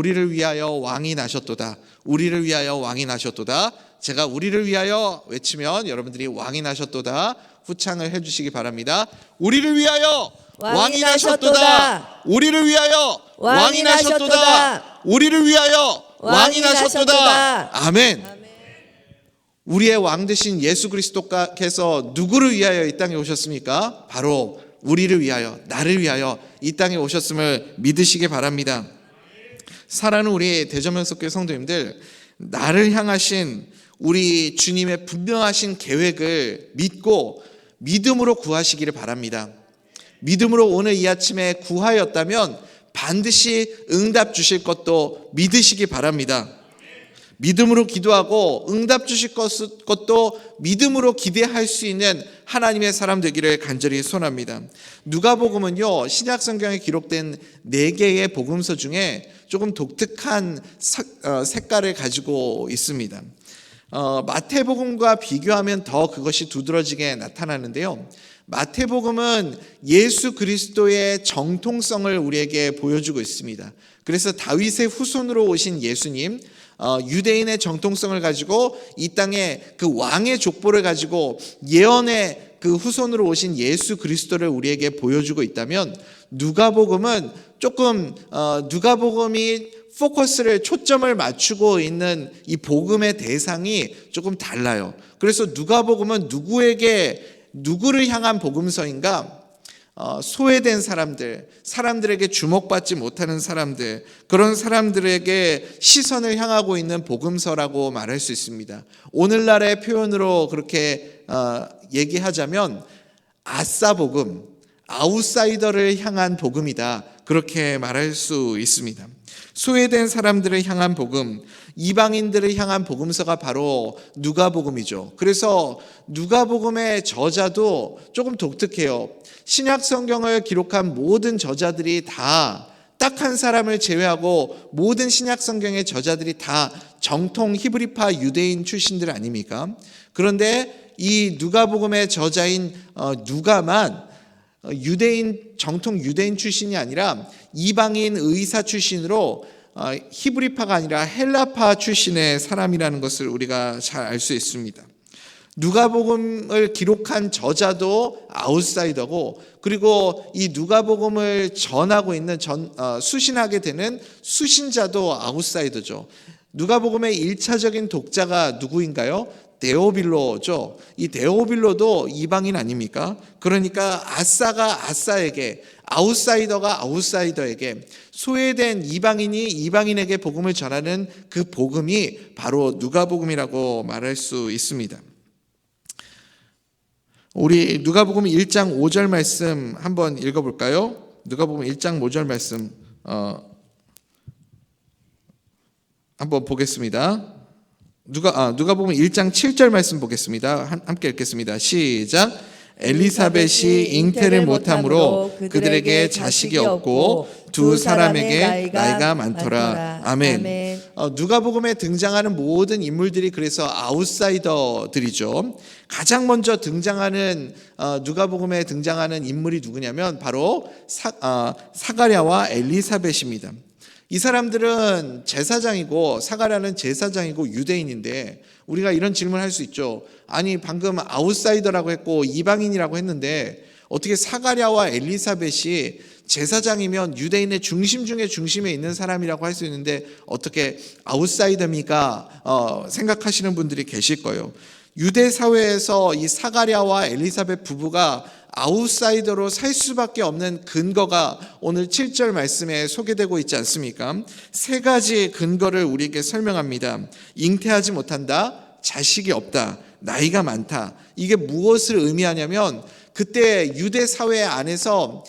우리를 위하여 왕이 나셨도다. 우리를 위하여 왕이 나셨도다. 제가 우리를 위하여 외치면 여러분들이 왕이 나셨도다 후창을 해주시기 바랍니다. 우리를 위하여 왕이 나셨도다. 우리를 위하여 왕이 나셨도다. 우리를 위하여 왕이 나셨도다. 아멘. 우리의 왕 되신 예수 그리스도께서 누구를 위하여 이 땅에 오셨습니까? 바로 우리를 위하여, 나를 위하여 이 땅에 오셨음을 믿으시기 바랍니다. 사랑하는 우리 대전명석교회 성도님들, 나를 향하신 우리 주님의 분명하신 계획을 믿고 믿음으로 구하시기를 바랍니다. 믿음으로 오늘 이 아침에 구하였다면 반드시 응답 주실 것도 믿으시기 바랍니다. 믿음으로 기도하고 응답 주실 것도 믿음으로 기대할 수 있는 하나님의 사람 되기를 간절히 소원합니다. 누가복음은요, 신약 성경에 기록된 4개의 복음서 중에 조금 독특한 색깔을 가지고 있습니다. 마태복음과 비교하면 더 그것이 두드러지게 나타나는데요. 마태복음은 예수 그리스도의 정통성을 우리에게 보여주고 있습니다. 그래서 다윗의 후손으로 오신 예수님, 유대인의 정통성을 가지고 이 땅에 그 왕의 족보를 가지고 예언의 그 후손으로 오신 예수 그리스도를 우리에게 보여주고 있다면, 누가복음은 조금 누가복음이 포커스를 초점을 맞추고 있는 이 복음의 대상이 조금 달라요. 그래서 누가복음은 누구를 향한 복음서인가? 소외된 사람들에게 주목받지 못하는 사람들, 그런 사람들에게 시선을 향하고 있는 복음서라고 말할 수 있습니다. 오늘날의 표현으로 그렇게 얘기하자면 아싸복음, 아웃사이더를 향한 복음이다, 그렇게 말할 수 있습니다. 소외된 사람들을 향한 복음, 이방인들을 향한 복음서가 바로 누가복음이죠. 그래서 누가복음의 저자도 조금 독특해요. 신약 성경을 기록한 모든 저자들이 다 딱 한 사람을 제외하고 모든 신약 성경의 저자들이 다 정통 히브리파 유대인 출신들 아닙니까? 그런데 이 누가복음의 저자인 누가만 정통 유대인 출신이 아니라 이방인 의사 출신으로 히브리파가 아니라 헬라파 출신의 사람이라는 것을 우리가 잘 알 수 있습니다. 누가복음을 기록한 저자도 아웃사이더고, 그리고 이 누가복음을 전하고 있는 수신하게 되는 수신자도 아웃사이더죠. 누가복음의 1차적인 독자가 누구인가요? 데오빌로죠. 이 데오빌로도 이방인 아닙니까? 그러니까 아싸가 아싸에게, 아웃사이더가 아웃사이더에게, 소외된 이방인이 이방인에게 복음을 전하는 그 복음이 바로 누가복음이라고 말할 수 있습니다. 우리 누가복음 1장 5절 말씀 한번 읽어볼까요? 누가복음 1장 5절 말씀 한번 보겠습니다. 누가복음 1장 7절 말씀 보겠습니다. 함께 읽겠습니다. 시작. 엘리사벳이 잉태를 못함으로 그들에게 자식이 없고 두 사람에게 나이가 많더라. 아멘. 누가복음에 등장하는 모든 인물들이 그래서 아웃사이더들이죠. 가장 먼저 등장하는 누가복음에 등장하는 인물이 누구냐면 바로 사가랴와 엘리사벳입니다. 이 사람들은 제사장이고, 사가랴는 제사장이고 유대인인데, 우리가 이런 질문을 할 수 있죠. 아니, 방금 아웃사이더라고 했고 이방인이라고 했는데 어떻게 사가랴와 엘리사벳이 제사장이면 유대인의 중심 중에 중심에 있는 사람이라고 할 수 있는데 어떻게 아웃사이더입니까? 생각하시는 분들이 계실 거예요. 유대 사회에서 이 사가랴와 엘리사벳 부부가 아웃사이더로 살 수밖에 없는 근거가 오늘 7절 말씀에 소개되고 있지 않습니까? 3가지 근거를 우리에게 설명합니다. 잉태하지 못한다, 자식이 없다, 나이가 많다. 이게 무엇을 의미하냐면 그때 유대 사회 안에서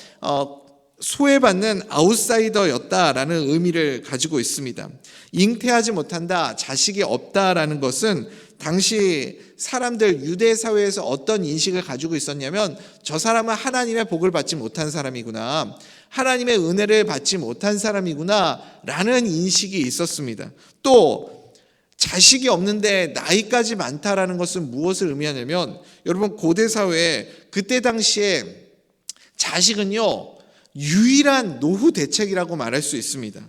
소외받는 아웃사이더였다라는 의미를 가지고 있습니다. 잉태하지 못한다, 자식이 없다라는 것은 당시 사람들, 유대 사회에서 어떤 인식을 가지고 있었냐면 저 사람은 하나님의 복을 받지 못한 사람이구나, 하나님의 은혜를 받지 못한 사람이구나 라는 인식이 있었습니다. 또 자식이 없는데 나이까지 많다라는 것은 무엇을 의미하냐면, 여러분 고대 사회에 그때 당시에 자식은요 유일한 노후 대책이라고 말할 수 있습니다.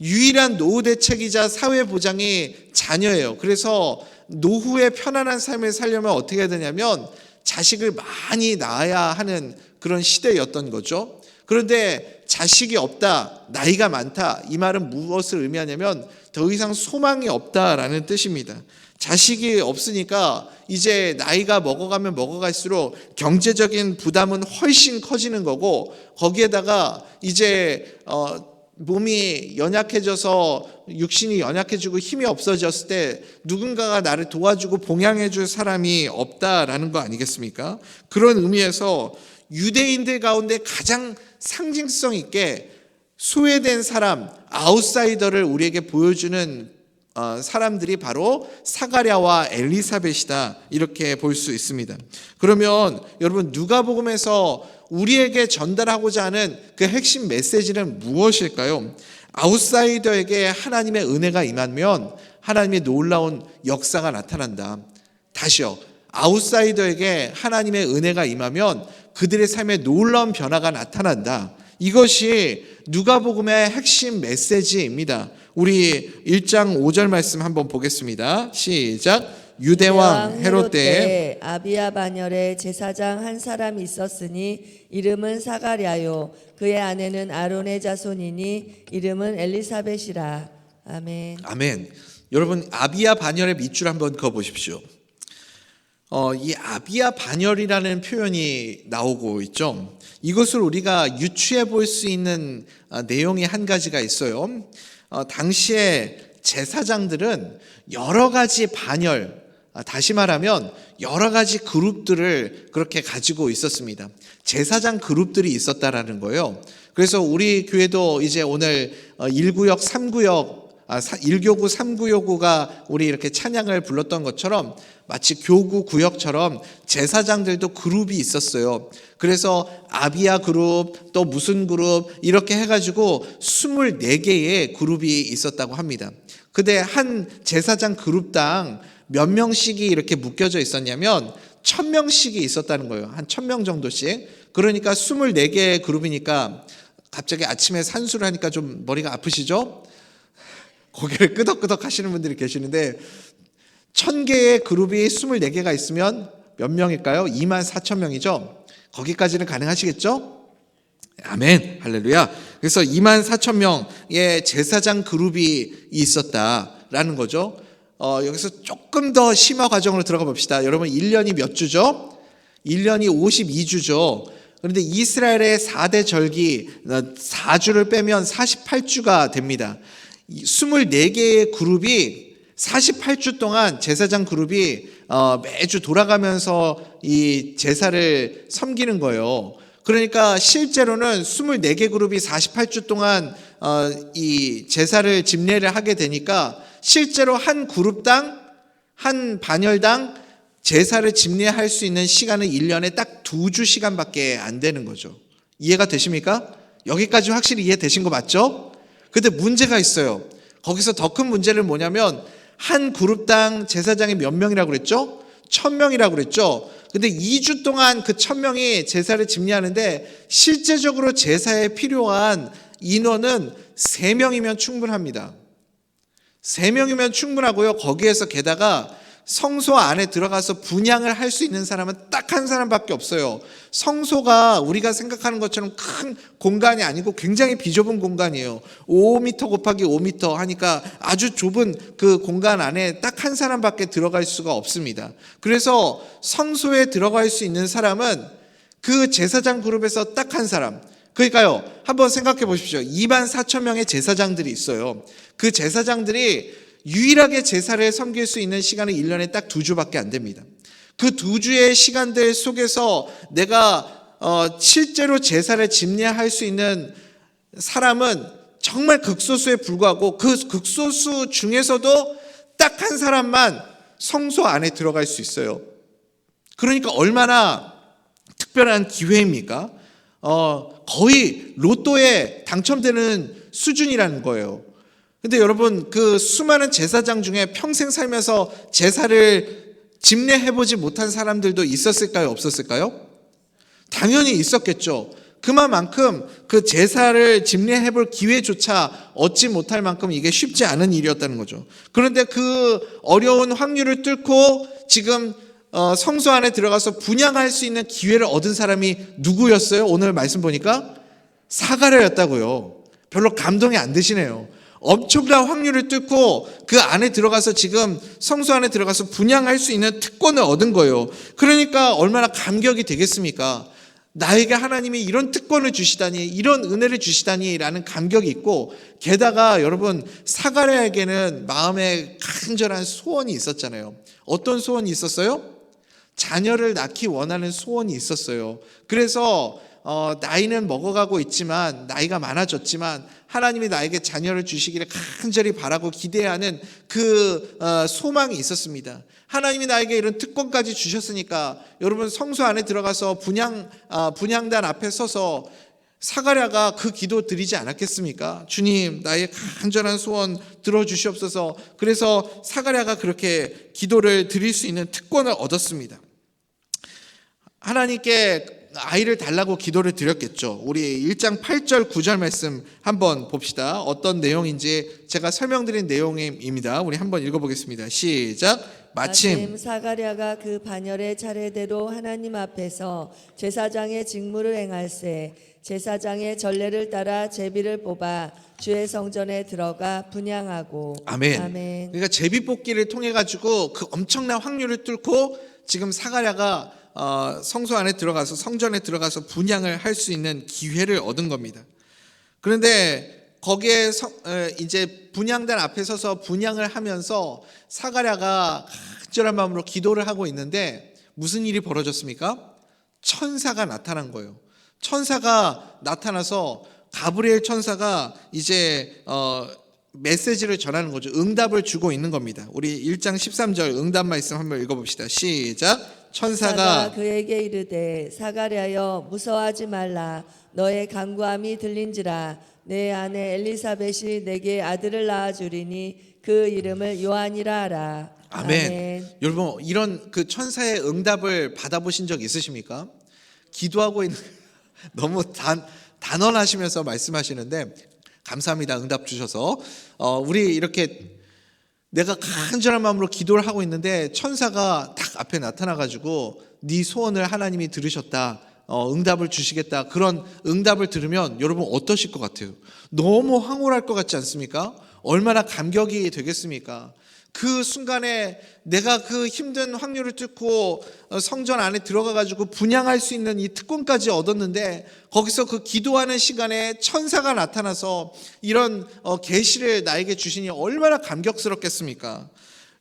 유일한 노후 대책이자 사회 보장이 자녀예요. 그래서 노후에 편안한 삶을 살려면 어떻게 해야 되냐면 자식을 많이 낳아야 하는 그런 시대였던 거죠. 그런데 자식이 없다, 나이가 많다, 이 말은 무엇을 의미하냐면 더 이상 소망이 없다라는 뜻입니다. 자식이 없으니까 이제 나이가 먹어가면 먹어갈수록 경제적인 부담은 훨씬 커지는 거고, 거기에다가 이제 몸이 연약해져서 육신이 연약해지고 힘이 없어졌을 때 누군가가 나를 도와주고 봉양해 줄 사람이 없다라는 거 아니겠습니까? 그런 의미에서 유대인들 가운데 가장 상징성 있게 소외된 사람, 아웃사이더를 우리에게 보여주는 사람들이 바로 사가랴와 엘리사벳이다, 이렇게 볼 수 있습니다. 그러면 여러분, 누가복음에서 우리에게 전달하고자 하는 그 핵심 메시지는 무엇일까요? 아웃사이더에게 하나님의 은혜가 임하면 하나님의 놀라운 역사가 나타난다. 다시요, 아웃사이더에게 하나님의 은혜가 임하면 그들의 삶에 놀라운 변화가 나타난다. 이것이 누가복음의 핵심 메시지입니다. 우리 1장 5절 말씀 한번 보겠습니다. 시작. 유대왕 헤롯 때에 아비야 반열에 제사장 한 사람이 있었으니 이름은 사가랴요, 그의 아내는 아론의 자손이니 이름은 엘리사벳이라. 아멘. 아멘. 여러분, 아비야 반열의 밑줄 한번 그어 보십시오. 이 아비야 반열이라는 표현이 나오고 있죠. 이것을 우리가 유추해 볼 수 있는 내용이 한 가지가 있어요. 당시에 제사장들은 여러 가지 반열, 다시 말하면 여러 가지 그룹들을 그렇게 가지고 있었습니다. 제사장 그룹들이 있었다라는 거예요. 그래서 우리 교회도 이제 오늘 1구역, 3구역, 1교구, 3구요구가 우리 이렇게 찬양을 불렀던 것처럼 마치 교구, 구역처럼 제사장들도 그룹이 있었어요. 그래서 아비야 그룹, 또 무슨 그룹, 이렇게 해가지고 24개의 그룹이 있었다고 합니다. 근데 한 제사장 그룹당 몇 명씩이 이렇게 묶여져 있었냐면 1000명씩이 있었다는 거예요. 한 1000명 정도씩. 그러니까 24개의 그룹이니까 갑자기 아침에 산수를 하니까 좀 머리가 아프시죠? 고개를 끄덕끄덕 하시는 분들이 계시는데 1000개의 그룹이 24개가 있으면 몇 명일까요? 24,000명이죠. 거기까지는 가능하시겠죠? 아멘, 할렐루야. 그래서 24,000명의 제사장 그룹이 있었다라는 거죠. 여기서 조금 더 심화 과정으로 들어가 봅시다. 여러분, 1년이 몇 주죠? 1년이 52주죠. 그런데 이스라엘의 4대 절기 4주를 빼면 48주가 됩니다. 24개의 그룹이 48주 동안 제사장 그룹이 매주 돌아가면서 이 제사를 섬기는 거예요. 그러니까 실제로는 24개 그룹이 48주 동안 이 제사를 집례를 하게 되니까 실제로 한 그룹당, 한 반열당 제사를 집례할 수 있는 시간은 1년에 딱 2주 시간밖에 안 되는 거죠. 이해가 되십니까? 여기까지 확실히 이해되신 거 맞죠? 근데 문제가 있어요. 거기서 더 큰 문제는 뭐냐면 한 그룹당 제사장이 몇 명이라고 그랬죠? 1000명이라고 그랬죠? 근데 2주 동안 그 1000명이 제사를 집례하는데 실제적으로 제사에 필요한 인원은 3명이면 충분합니다. 3명이면 충분하고요. 거기에서 게다가 성소 안에 들어가서 분향을 할 수 있는 사람은 딱 한 사람밖에 없어요. 성소가 우리가 생각하는 것처럼 큰 공간이 아니고 굉장히 비좁은 공간이에요. 5m 곱하기 5m 하니까 아주 좁은 그 공간 안에 딱 한 사람밖에 들어갈 수가 없습니다. 그래서 성소에 들어갈 수 있는 사람은 그 제사장 그룹에서 딱 한 사람. 그러니까요, 한번 생각해 보십시오. 24,000명의 제사장들이 있어요. 그 제사장들이 유일하게 제사를 섬길 수 있는 시간은 1년에 딱 2주밖에 안 됩니다. 그 2주의 시간들 속에서 내가 실제로 제사를 집례할 수 있는 사람은 정말 극소수에 불과하고 그 극소수 중에서도 딱 한 사람만 성소 안에 들어갈 수 있어요. 그러니까 얼마나 특별한 기회입니까? 거의 로또에 당첨되는 수준이라는 거예요. 근데 여러분, 그 수많은 제사장 중에 평생 살면서 제사를 집례해보지 못한 사람들도 있었을까요? 없었을까요? 당연히 있었겠죠. 그만큼 그 제사를 집례해 볼 기회조차 얻지 못할 만큼 이게 쉽지 않은 일이었다는 거죠. 그런데 그 어려운 확률을 뚫고 지금 성소 안에 들어가서 분향할 수 있는 기회를 얻은 사람이 누구였어요? 오늘 말씀 보니까 사가랴였다고요. 별로 감동이 안 되시네요. 엄청난 확률을 뚫고 그 안에 들어가서 지금 성소 안에 들어가서 분향할 수 있는 특권을 얻은 거예요. 그러니까 얼마나 감격이 되겠습니까? 나에게 하나님이 이런 특권을 주시다니, 이런 은혜를 주시다니 라는 감격이 있고, 게다가 여러분 사가랴에게는 마음에 간절한 소원이 있었잖아요. 어떤 소원이 있었어요? 자녀를 낳기 원하는 소원이 있었어요. 그래서 나이는 먹어가고 있지만, 나이가 많아졌지만 하나님이 나에게 자녀를 주시기를 간절히 바라고 기대하는 그 소망이 있었습니다. 하나님이 나에게 이런 특권까지 주셨으니까 여러분 성소 안에 들어가서 분향단 앞에 서서 사가랴가 그 기도 드리지 않았겠습니까? 주님, 나의 간절한 소원 들어주시옵소서. 그래서 사가랴가 그렇게 기도를 드릴 수 있는 특권을 얻었습니다. 하나님께 아이를 달라고 기도를 드렸겠죠. 우리 1장 8절 9절 말씀 한번 봅시다. 어떤 내용인지 제가 설명드린 내용입니다. 우리 한번 읽어보겠습니다. 시작. 마침 사가랴가 그 반열의 차례대로 하나님 앞에서 제사장의 직무를 행할세 제사장의 전례를 따라 제비를 뽑아 주의 성전에 들어가 분향하고. 아멘. 아멘. 그러니까 제비 뽑기를 통해 가지고 그 엄청난 확률을 뚫고 지금 사가랴가 성소 안에 들어가서 성전에 들어가서 분향을 할 수 있는 기회를 얻은 겁니다. 그런데 거기에 이제 분향단 앞에 서서 분향을 하면서 사가랴가 간절한 마음으로 기도를 하고 있는데 무슨 일이 벌어졌습니까? 천사가 나타난 거예요. 천사가 나타나서 가브리엘 천사가 이제 메시지를 전하는 거죠. 응답을 주고 있는 겁니다. 우리 1장 13절 응답 말씀 한번 읽어봅시다. 시작. 천사가 그에게 이르되 사가랴여 무서워하지 말라 너의 간구함이 들린지라 내 아내 엘리사벳이 내게 아들을 낳아주리니 그 이름을 요한이라 하라. 아멘. 아멘. 여러분 이런 그 천사의 응답을 받아보신 적 있으십니까? 기도하고 있는 너무 단언하시면서 말씀하시는데 감사합니다. 응답 주셔서 우리 이렇게 내가 간절한 마음으로 기도를 하고 있는데 천사가 딱 앞에 나타나가지고 네 소원을 하나님이 들으셨다. 응답을 주시겠다. 그런 응답을 들으면 여러분 어떠실 것 같아요? 너무 황홀할 것 같지 않습니까? 얼마나 감격이 되겠습니까? 그 순간에 내가 그 힘든 확률을 뚫고 성전 안에 들어가가지고 분향할 수 있는 이 특권까지 얻었는데 거기서 그 기도하는 시간에 천사가 나타나서 이런 계시를 나에게 주시니 얼마나 감격스럽겠습니까?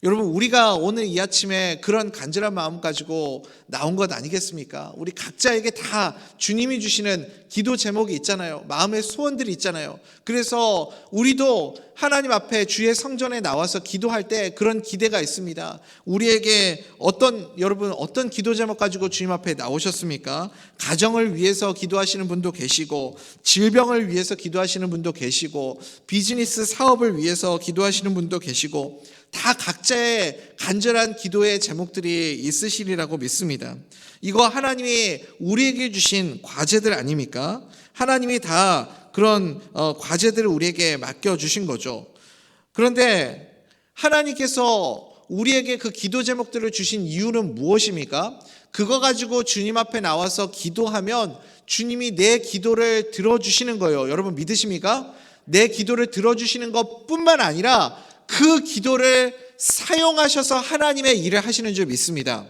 여러분 우리가 오늘 이 아침에 그런 간절한 마음 가지고 나온 것 아니겠습니까? 우리 각자에게 다 주님이 주시는 기도 제목이 있잖아요. 마음의 소원들이 있잖아요. 그래서 우리도 하나님 앞에 주의 성전에 나와서 기도할 때 그런 기대가 있습니다. 우리에게 여러분 어떤 기도 제목 가지고 주님 앞에 나오셨습니까? 가정을 위해서 기도하시는 분도 계시고 질병을 위해서 기도하시는 분도 계시고 비즈니스 사업을 위해서 기도하시는 분도 계시고 다 각자의 간절한 기도의 제목들이 있으시리라고 믿습니다. 이거 하나님이 우리에게 주신 과제들 아닙니까? 하나님이 다 그런 과제들을 우리에게 맡겨주신 거죠. 그런데 하나님께서 우리에게 그 기도 제목들을 주신 이유는 무엇입니까? 그거 가지고 주님 앞에 나와서 기도하면 주님이 내 기도를 들어주시는 거예요. 여러분 믿으십니까? 내 기도를 들어주시는 것뿐만 아니라 그 기도를 사용하셔서 하나님의 일을 하시는 줄 믿습니다.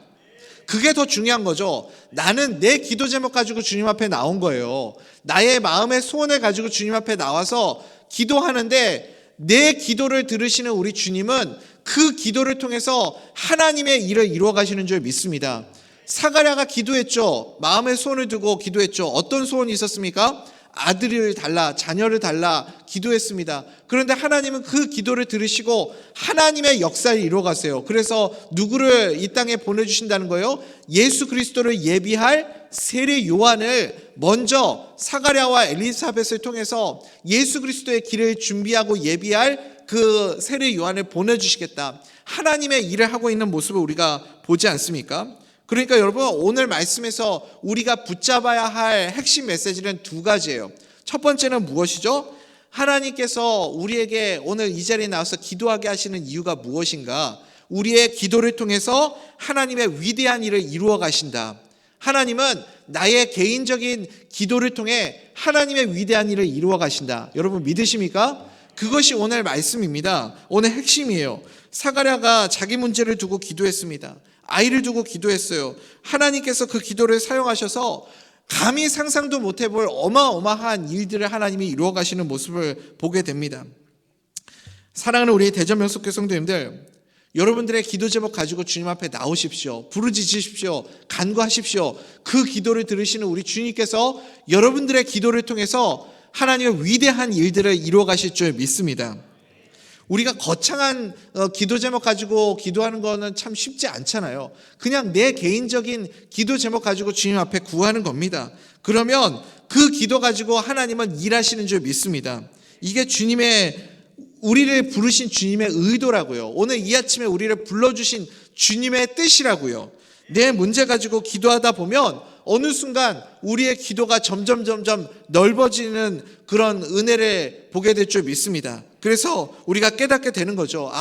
그게 더 중요한 거죠. 나는 내 기도 제목 가지고 주님 앞에 나온 거예요. 나의 마음의 소원을 가지고 주님 앞에 나와서 기도하는데 내 기도를 들으시는 우리 주님은 그 기도를 통해서 하나님의 일을 이루어 가시는 줄 믿습니다. 사가랴가 기도했죠. 마음의 소원을 두고 기도했죠. 어떤 소원이 있었습니까? 아들을 달라, 자녀를 달라 기도했습니다. 그런데 하나님은 그 기도를 들으시고 하나님의 역사를 이루어 가세요. 그래서 누구를 이 땅에 보내주신다는 거예요? 예수 그리스도를 예비할 세례 요한을 먼저 사가랴와 엘리사벳을 통해서 예수 그리스도의 길을 준비하고 예비할 그 세례 요한을 보내주시겠다. 하나님의 일을 하고 있는 모습을 우리가 보지 않습니까? 그러니까 여러분, 오늘 말씀에서 우리가 붙잡아야 할 핵심 메시지는 두 가지예요. 첫 번째는 무엇이죠? 하나님께서 우리에게 오늘 이 자리에 나와서 기도하게 하시는 이유가 무엇인가? 우리의 기도를 통해서 하나님의 위대한 일을 이루어 가신다. 하나님은 나의 개인적인 기도를 통해 하나님의 위대한 일을 이루어 가신다. 여러분 믿으십니까? 그것이 오늘 말씀입니다. 오늘 핵심이에요. 사가랴가 자기 문제를 두고 기도했습니다. 아이를 두고 기도했어요. 하나님께서 그 기도를 사용하셔서 감히 상상도 못해볼 어마어마한 일들을 하나님이 이루어 가시는 모습을 보게 됩니다. 사랑하는 우리 대전명석교 성도님들, 여러분들의 기도 제목 가지고 주님 앞에 나오십시오. 부르짖으십시오. 간구하십시오. 그 기도를 들으시는 우리 주님께서 여러분들의 기도를 통해서 하나님의 위대한 일들을 이루어 가실 줄 믿습니다. 우리가 거창한 기도 제목 가지고 기도하는 거는 참 쉽지 않잖아요. 그냥 내 개인적인 기도 제목 가지고 주님 앞에 구하는 겁니다. 그러면 그 기도 가지고 하나님은 일하시는 줄 믿습니다. 이게 우리를 부르신 주님의 의도라고요. 오늘 이 아침에 우리를 불러주신 주님의 뜻이라고요. 내 문제 가지고 기도하다 보면 어느 순간 우리의 기도가 점점 넓어지는 그런 은혜를 보게 될 줄 믿습니다. 그래서 우리가 깨닫게 되는 거죠.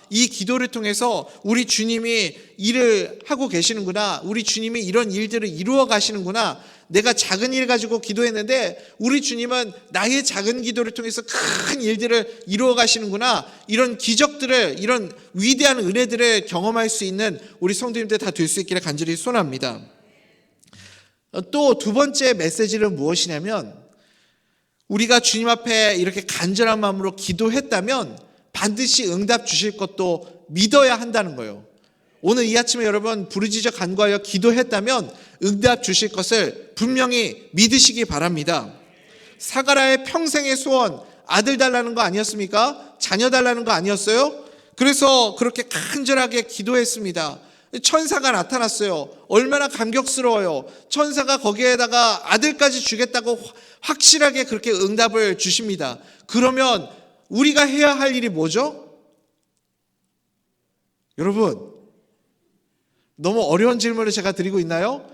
이 기도를 통해서 우리 주님이 일을 하고 계시는구나. 우리 주님이 이런 일들을 이루어 가시는구나. 내가 작은 일 가지고 기도했는데 우리 주님은 나의 작은 기도를 통해서 큰 일들을 이루어 가시는구나. 이런 기적들을, 이런 위대한 은혜들을 경험할 수 있는 우리 성도님들 다 될 수 있기를 간절히 소원합니다. 또 두 번째 메시지는 무엇이냐면, 우리가 주님 앞에 이렇게 간절한 마음으로 기도했다면 반드시 응답 주실 것도 믿어야 한다는 거예요. 오늘 이 아침에 여러분 부르짖어 간구하여 기도했다면 응답 주실 것을 분명히 믿으시기 바랍니다. 사가랴의 평생의 소원, 아들 달라는 거 아니었습니까? 자녀 달라는 거 아니었어요? 그래서 그렇게 간절하게 기도했습니다. 천사가 나타났어요. 얼마나 감격스러워요. 천사가 거기에다가 아들까지 주겠다고 확실하게 그렇게 응답을 주십니다. 그러면 우리가 해야 할 일이 뭐죠? 여러분, 너무 어려운 질문을 제가 드리고 있나요?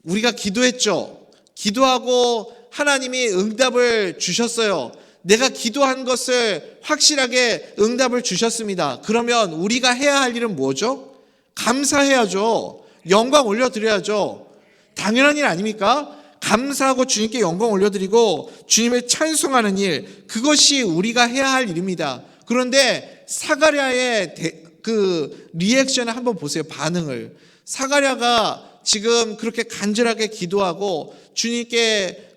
우리가 기도했죠. 기도하고 하나님이 응답을 주셨어요. 내가 기도한 것을 확실하게 응답을 주셨습니다. 그러면 우리가 해야 할 일은 뭐죠? 감사해야죠. 영광 올려드려야죠. 당연한 일 아닙니까? 감사하고 주님께 영광 올려드리고 주님을 찬송하는 일, 그것이 우리가 해야 할 일입니다. 그런데 사가랴의 그 리액션을 한번 보세요. 반응을. 사가랴가 지금 그렇게 간절하게 기도하고 주님께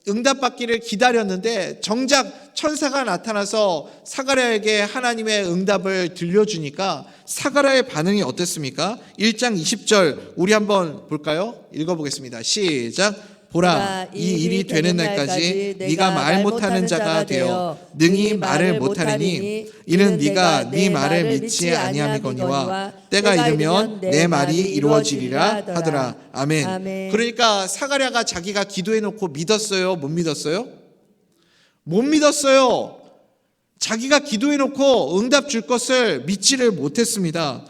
응답받기를 기다렸는데 정작 천사가 나타나서 사가랴에게 하나님의 응답을 들려주니까 사가랴의 반응이 어땠습니까? 1장 20절 우리 한번 볼까요? 읽어보겠습니다. 시작. 보라, 이 일이 되는 날까지 네가 말 못하는 자가 되어 능히 말을 못하리니 이는 네가 네 말을 믿지 아니함이거니와 때가 이르면 내 말이 이루어지리라 하더라. 아멘. 그러니까 사가랴가 자기가 기도해놓고 믿었어요? 못 믿었어요? 못 믿었어요. 자기가 기도해놓고 응답 줄 것을 믿지를 못했습니다.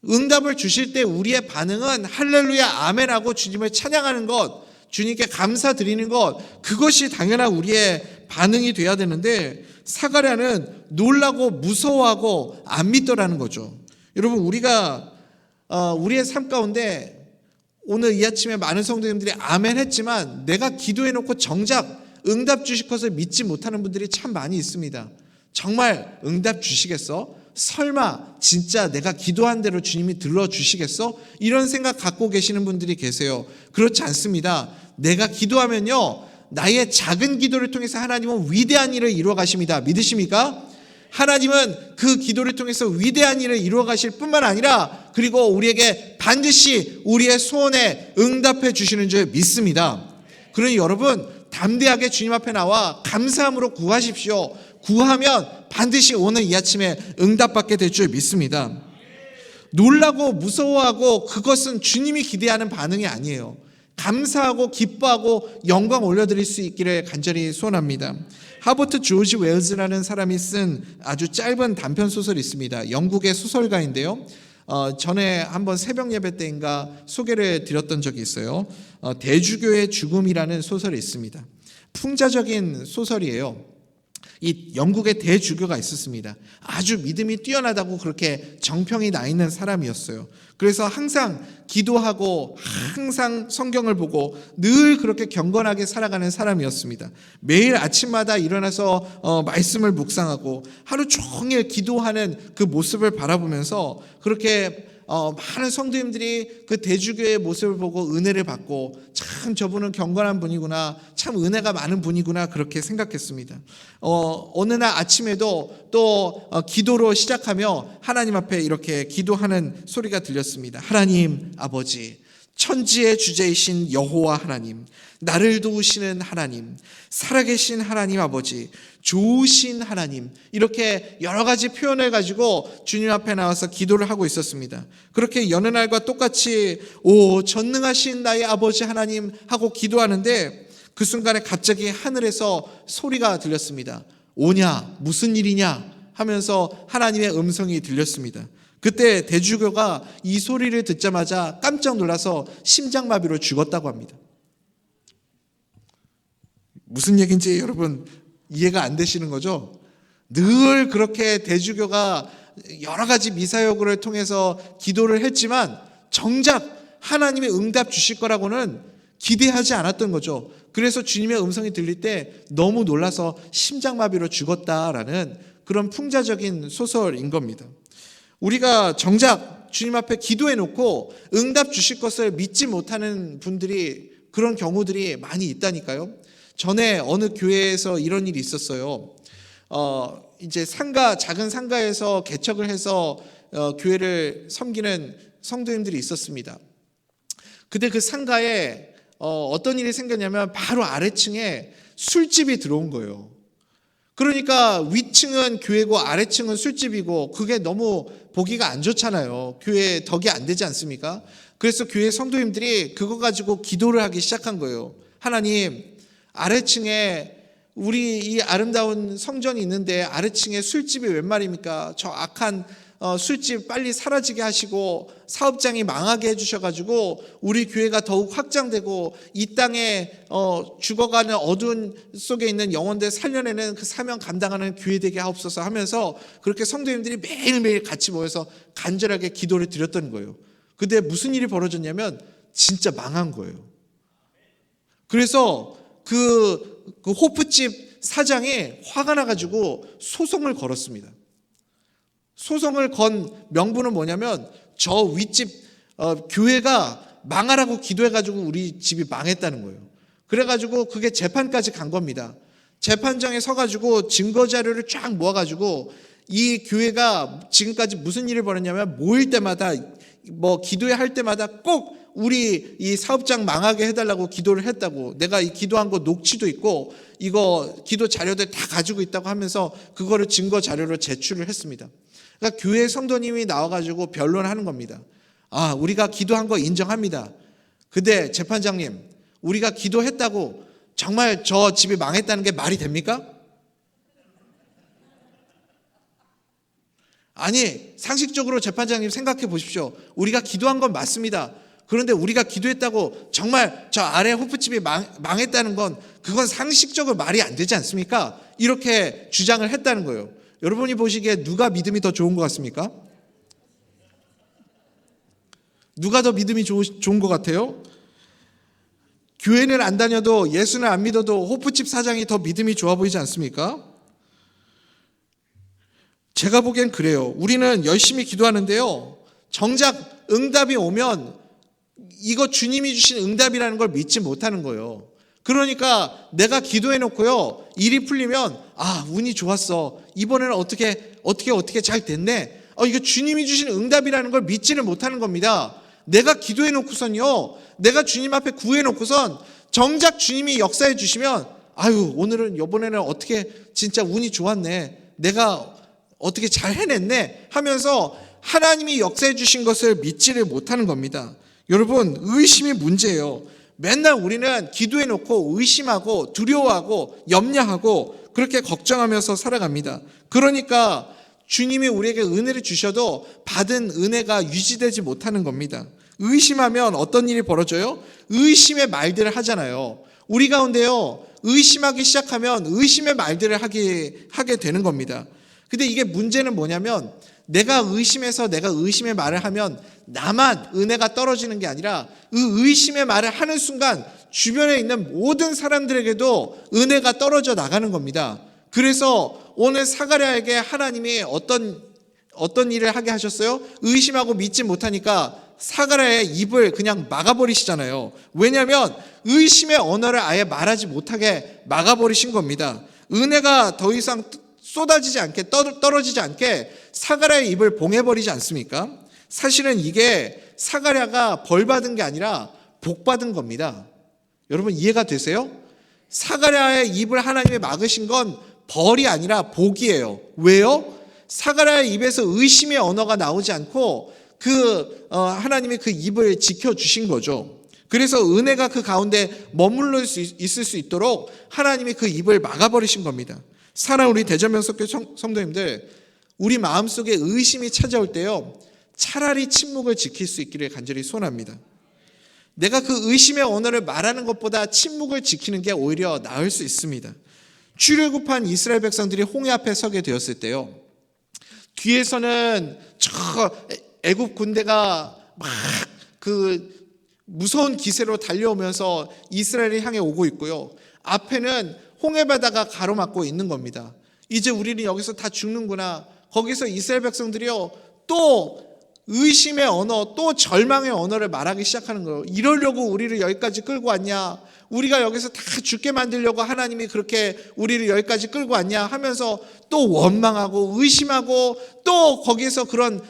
응답을 주실 때 우리의 반응은 할렐루야 아멘하고 주님을 찬양하는 것, 주님께 감사드리는 것, 그것이 당연한 우리의 반응이 돼야 되는데 사가랴는 놀라고 무서워하고 안 믿더라는 거죠. 여러분, 우리가 우리의 삶 가운데 오늘 이 아침에 많은 성도님들이 아멘 했지만 내가 기도해놓고 정작 응답 주실 것을 믿지 못하는 분들이 참 많이 있습니다. 정말 응답 주시겠어? 설마 진짜 내가 기도한 대로 주님이 들러주시겠어? 이런 생각 갖고 계시는 분들이 계세요. 그렇지 않습니다. 내가 기도하면요, 나의 작은 기도를 통해서 하나님은 위대한 일을 이루어 가십니다. 믿으십니까? 하나님은 그 기도를 통해서 위대한 일을 이루어 가실 뿐만 아니라 그리고 우리에게 반드시 우리의 소원에 응답해 주시는 줄 믿습니다. 그러니 여러분, 담대하게 주님 앞에 나와 감사함으로 구하십시오. 구하면 반드시 오늘 이 아침에 응답받게 될 줄 믿습니다. 놀라고 무서워하고 그것은 주님이 기대하는 반응이 아니에요. 감사하고 기뻐하고 영광 올려드릴 수 있기를 간절히 소원합니다. 하버트 조지 웰즈라는 사람이 쓴 아주 짧은 단편 소설이 있습니다. 영국의 소설가인데요. 전에 한번 새벽 예배 때인가 소개를 드렸던 적이 있어요. 대주교의 죽음이라는 소설이 있습니다. 풍자적인 소설이에요. 이 영국의 대주교가 있었습니다. 아주 믿음이 뛰어나다고 그렇게 정평이 나 있는 사람이었어요. 그래서 항상 기도하고 항상 성경을 보고 늘 그렇게 경건하게 살아가는 사람이었습니다. 매일 아침마다 일어나서 말씀을 묵상하고 하루 종일 기도하는 그 모습을 바라보면서 그렇게 많은 성도님들이 그 대주교의 모습을 보고 은혜를 받고 참 저분은 경건한 분이구나, 참 은혜가 많은 분이구나 그렇게 생각했습니다. 어느 날 아침에도 또 기도로 시작하며 하나님 앞에 이렇게 기도하는 소리가 들렸습니다. 하나님 아버지, 천지의 주제이신 여호와 하나님, 나를 도우시는 하나님, 살아계신 하나님 아버지, 좋으신 하나님, 이렇게 여러 가지 표현을 가지고 주님 앞에 나와서 기도를 하고 있었습니다. 그렇게 여느 날과 똑같이 오 전능하신 나의 아버지 하나님 하고 기도하는데 그 순간에 갑자기 하늘에서 소리가 들렸습니다. 오냐, 무슨 일이냐 하면서 하나님의 음성이 들렸습니다. 그때 대주교가 이 소리를 듣자마자 깜짝 놀라서 심장마비로 죽었다고 합니다. 무슨 얘기인지 여러분 이해가 안 되시는 거죠? 늘 그렇게 대주교가 여러 가지 미사여구를 통해서 기도를 했지만 정작 하나님의 응답 주실 거라고는 기대하지 않았던 거죠. 그래서 주님의 음성이 들릴 때 너무 놀라서 심장마비로 죽었다라는 그런 풍자적인 소설인 겁니다. 우리가 정작 주님 앞에 기도해 놓고 응답 주실 것을 믿지 못하는 분들이 그런 경우들이 많이 있다니까요. 전에 어느 교회에서 이런 일이 있었어요. 이제 작은 상가에서 개척을 해서 교회를 섬기는 성도님들이 있었습니다. 근데 그 상가에 어떤 일이 생겼냐면 바로 아래층에 술집이 들어온 거예요. 그러니까 위층은 교회고 아래층은 술집이고 그게 너무 보기가 안 좋잖아요. 교회에 덕이 안 되지 않습니까? 그래서 교회 성도님들이 그거 가지고 기도를 하기 시작한 거예요. 하나님, 아래층에 우리 이 아름다운 성전이 있는데 아래층에 술집이 웬 말입니까? 저 악한 술집 빨리 사라지게 하시고 사업장이 망하게 해주셔가지고 우리 교회가 더욱 확장되고 이 땅에 죽어가는 어두운 속에 있는 영혼들 살려내는 그 사명 감당하는 교회 되게 하옵소서 하면서 그렇게 성도님들이 매일매일 같이 모여서 간절하게 기도를 드렸던 거예요. 근데 무슨 일이 벌어졌냐면 진짜 망한 거예요. 그래서 그 호프집 사장이 화가 나가지고 소송을 걸었습니다. 소송을 건 명분은 뭐냐면 저 윗집 교회가 망하라고 기도해가지고 우리 집이 망했다는 거예요. 그래가지고 그게 재판까지 간 겁니다. 재판장에 서가지고 증거 자료를 쫙 모아가지고 이 교회가 지금까지 무슨 일을 벌였냐면 모일 때마다 기도회 할 때마다 꼭 우리 이 사업장 망하게 해달라고 기도를 했다고, 내가 이 기도한 거 녹취도 있고 이거 기도 자료들 다 가지고 있다고 하면서 그거를 증거 자료로 제출을 했습니다. 그러니까 교회 성도님이 나와가지고 변론하는 겁니다. 아, 우리가 기도한 거 인정합니다. 근데 재판장님, 우리가 기도했다고 정말 저 집이 망했다는 게 말이 됩니까? 아니, 상식적으로 재판장님 생각해 보십시오. 우리가 기도한 건 맞습니다. 그런데 우리가 기도했다고 정말 저 아래 호프집이 망했다는 건 그건 상식적으로 말이 안 되지 않습니까? 이렇게 주장을 했다는 거예요. 여러분이 보시기에 누가 믿음이 더 좋은 것 같습니까? 누가 더 믿음이 좋은 것 같아요? 교회는 안 다녀도 예수는 안 믿어도 호프집 사장이 더 믿음이 좋아 보이지 않습니까? 제가 보기엔 그래요. 우리는 열심히 기도하는데요, 정작 응답이 오면 이거 주님이 주신 응답이라는 걸 믿지 못하는 거예요. 그러니까 내가 기도해 놓고요, 일이 풀리면 아, 운이 좋았어, 이번에는 어떻게 잘 됐네, 이거 주님이 주신 응답이라는 걸 믿지는 못하는 겁니다. 내가 기도해 놓고선요, 내가 주님 앞에 구해 놓고선 정작 주님이 역사해 주시면 아유, 이번에는 어떻게 진짜 운이 좋았네, 내가 어떻게 잘 해냈네 하면서 하나님이 역사해 주신 것을 믿지를 못하는 겁니다. 여러분, 의심이 문제예요. 맨날 우리는 기도해 놓고 의심하고 두려워하고 염려하고 그렇게 걱정하면서 살아갑니다. 그러니까 주님이 우리에게 은혜를 주셔도 받은 은혜가 유지되지 못하는 겁니다. 의심하면 어떤 일이 벌어져요? 의심의 말들을 하잖아요. 우리 가운데요, 의심하기 시작하면 의심의 말들을 하게 되는 겁니다. 근데 이게 문제는 뭐냐면 내가 의심해서 내가 의심의 말을 하면 나만 은혜가 떨어지는 게 아니라 그 의심의 말을 하는 순간 주변에 있는 모든 사람들에게도 은혜가 떨어져 나가는 겁니다. 그래서 오늘 사가랴에게 하나님이 어떤 일을 하게 하셨어요? 의심하고 믿지 못하니까 사가랴의 입을 그냥 막아버리시잖아요. 왜냐하면 의심의 언어를 아예 말하지 못하게 막아버리신 겁니다. 은혜가 더 이상 쏟아지지 않게 떨어지지 않게 사가랴의 입을 봉해버리지 않습니까? 사실은 이게 사가랴가 벌 받은 게 아니라 복 받은 겁니다. 여러분 이해가 되세요? 사가랴의 입을 하나님이 막으신 건 벌이 아니라 복이에요. 왜요? 사가랴의 입에서 의심의 언어가 나오지 않고 하나님이 그 입을 지켜주신 거죠. 그래서 은혜가 그 가운데 머물러 있을 수 있도록 하나님이 그 입을 막아버리신 겁니다. 사랑하는 우리 대전명석교 성도님들, 우리 마음속에 의심이 찾아올 때요, 차라리 침묵을 지킬 수 있기를 간절히 소원합니다. 내가 그 의심의 언어를 말하는 것보다 침묵을 지키는 게 오히려 나을 수 있습니다. 출애굽한 이스라엘 백성들이 홍해 앞에 서게 되었을 때요, 뒤에서는 저 애굽 군대가 막 그 무서운 기세로 달려오면서 이스라엘을 향해 오고 있고요, 앞에는 홍해 바다가 가로막고 있는 겁니다. 이제 우리는 여기서 다 죽는구나. 거기서 이스라엘 백성들이요, 또 의심의 언어, 또 절망의 언어를 말하기 시작하는 거예요. 이러려고 우리를 여기까지 끌고 왔냐? 우리가 여기서 다 죽게 만들려고 하나님이 그렇게 우리를 여기까지 끌고 왔냐? 하면서 또 원망하고 의심하고 또 거기에서 그런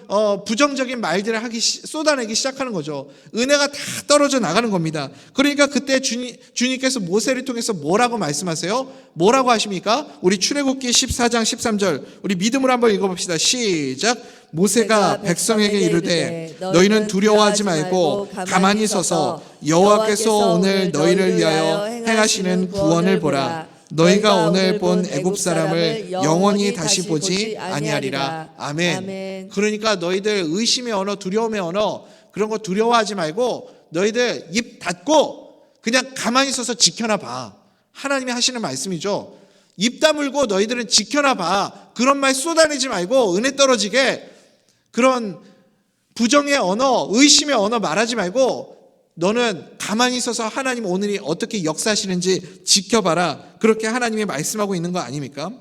부정적인 말들을 쏟아내기 시작하는 거죠. 은혜가 다 떨어져 나가는 겁니다. 그러니까 그때 주님께서 모세를 통해서 뭐라고 말씀하세요? 뭐라고 하십니까? 우리 출애굽기 14장 13절 우리 믿음으로 한번 읽어봅시다. 시작. 모세가 백성에게 이르되 너희는 두려워하지 말고 가만히 서서 여호와께서 오늘 너희를 위하여 행하시는 구원을 보라. 너희가 오늘 본 애굽 사람을 영원히 다시 보지 아니하리라. 아멘. 그러니까 너희들 의심의 언어, 두려움의 언어, 그런 거 두려워하지 말고 너희들 입 닫고 그냥 가만히 서서 지켜나 봐. 하나님이 하시는 말씀이죠. 입 다물고 너희들은 지켜나 봐. 그런 말 쏟아내지 말고 은혜 떨어지게 그런 부정의 언어, 의심의 언어 말하지 말고 너는 가만히 서서 하나님 오늘이 어떻게 역사하시는지 지켜봐라. 그렇게 하나님이 말씀하고 있는 거 아닙니까?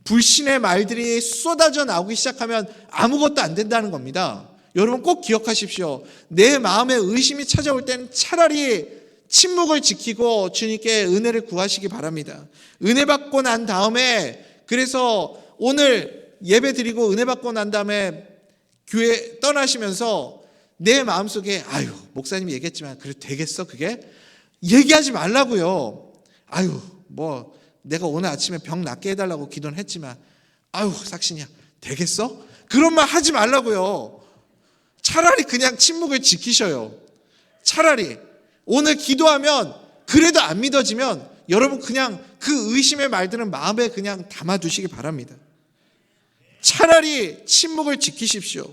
불신의 말들이 쏟아져 나오기 시작하면 아무것도 안 된다는 겁니다. 여러분 꼭 기억하십시오. 내 마음에 의심이 찾아올 때는 차라리 침묵을 지키고 주님께 은혜를 구하시기 바랍니다. 은혜 받고 난 다음에, 그래서 오늘 예배 드리고 은혜 받고 난 다음에 교회 떠나시면서 내 마음속에 아유 목사님이 얘기했지만 그래도 되겠어 그게? 얘기하지 말라고요. 아유 뭐 내가 오늘 아침에 병 낫게 해달라고 기도는 했지만 아유 삭신이야 되겠어? 그런 말 하지 말라고요. 차라리 그냥 침묵을 지키셔요. 차라리 오늘 기도하면 그래도 안 믿어지면 여러분 그냥 그 의심의 말들은 마음에 그냥 담아두시기 바랍니다. 차라리 침묵을 지키십시오.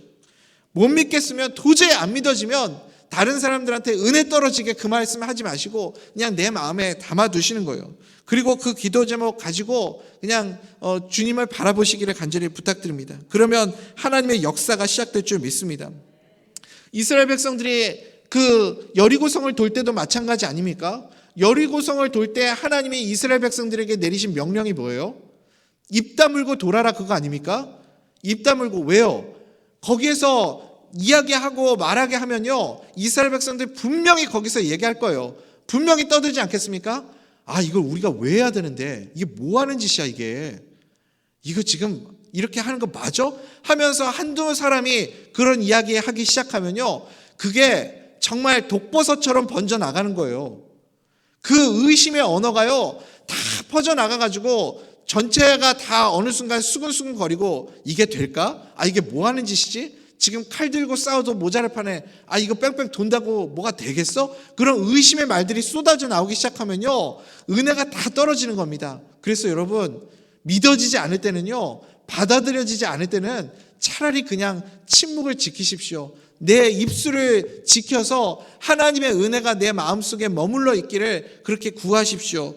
못 믿겠으면 도저히 안 믿어지면 다른 사람들한테 은혜 떨어지게 그 말씀 하지 마시고 그냥 내 마음에 담아두시는 거예요. 그리고 그 기도 제목 가지고 그냥 주님을 바라보시기를 간절히 부탁드립니다. 그러면 하나님의 역사가 시작될 줄 믿습니다. 이스라엘 백성들이 그 여리고성을 돌 때도 마찬가지 아닙니까? 여리고성을 돌 때 하나님이 이스라엘 백성들에게 내리신 명령이 뭐예요? 입 다물고 돌아라 그거 아닙니까? 입 다물고. 왜요? 거기에서 이야기하고 말하게 하면요 이스라엘 백성들이 분명히 거기서 얘기할 거예요. 분명히 떠들지 않겠습니까? 아 이걸 우리가 왜 해야 되는데 이게 뭐 하는 짓이야 이거 지금 이렇게 하는 거 맞아? 하면서 한두 사람이 그런 이야기 하기 시작하면요 그게 정말 독버섯처럼 번져나가는 거예요. 그 의심의 언어가요 다 퍼져나가가지고 전체가 다 어느 순간 수근수근 거리고 이게 될까? 아 이게 뭐 하는 짓이지? 지금 칼 들고 싸워도 모자랄 판에 아 이거 뺑뺑 돈다고 뭐가 되겠어? 그런 의심의 말들이 쏟아져 나오기 시작하면요 은혜가 다 떨어지는 겁니다. 그래서 여러분 믿어지지 않을 때는요 받아들여지지 않을 때는 차라리 그냥 침묵을 지키십시오. 내 입술을 지켜서 하나님의 은혜가 내 마음속에 머물러 있기를 그렇게 구하십시오.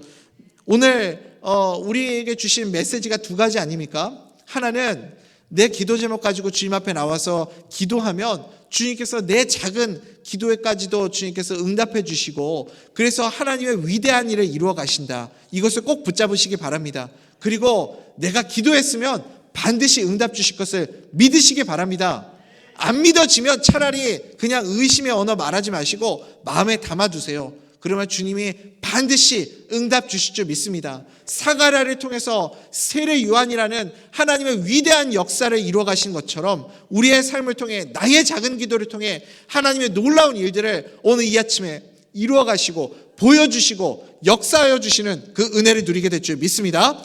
오늘 우리에게 주신 메시지가 두 가지 아닙니까? 하나는 내 기도 제목 가지고 주님 앞에 나와서 기도하면 주님께서 내 작은 기도에까지도 주님께서 응답해 주시고 그래서 하나님의 위대한 일을 이루어 가신다. 이것을 꼭 붙잡으시기 바랍니다. 그리고 내가 기도했으면 반드시 응답 주실 것을 믿으시기 바랍니다. 안 믿어지면 차라리 그냥 의심의 언어 말하지 마시고 마음에 담아두세요. 그러면 주님이 반드시 응답 주실 줄 믿습니다. 사가랴를 통해서 세례 요한이라는 하나님의 위대한 역사를 이루어 가신 것처럼 우리의 삶을 통해 나의 작은 기도를 통해 하나님의 놀라운 일들을 오늘 이 아침에 이루어 가시고 보여주시고 역사하여 주시는 그 은혜를 누리게 될 줄 믿습니다.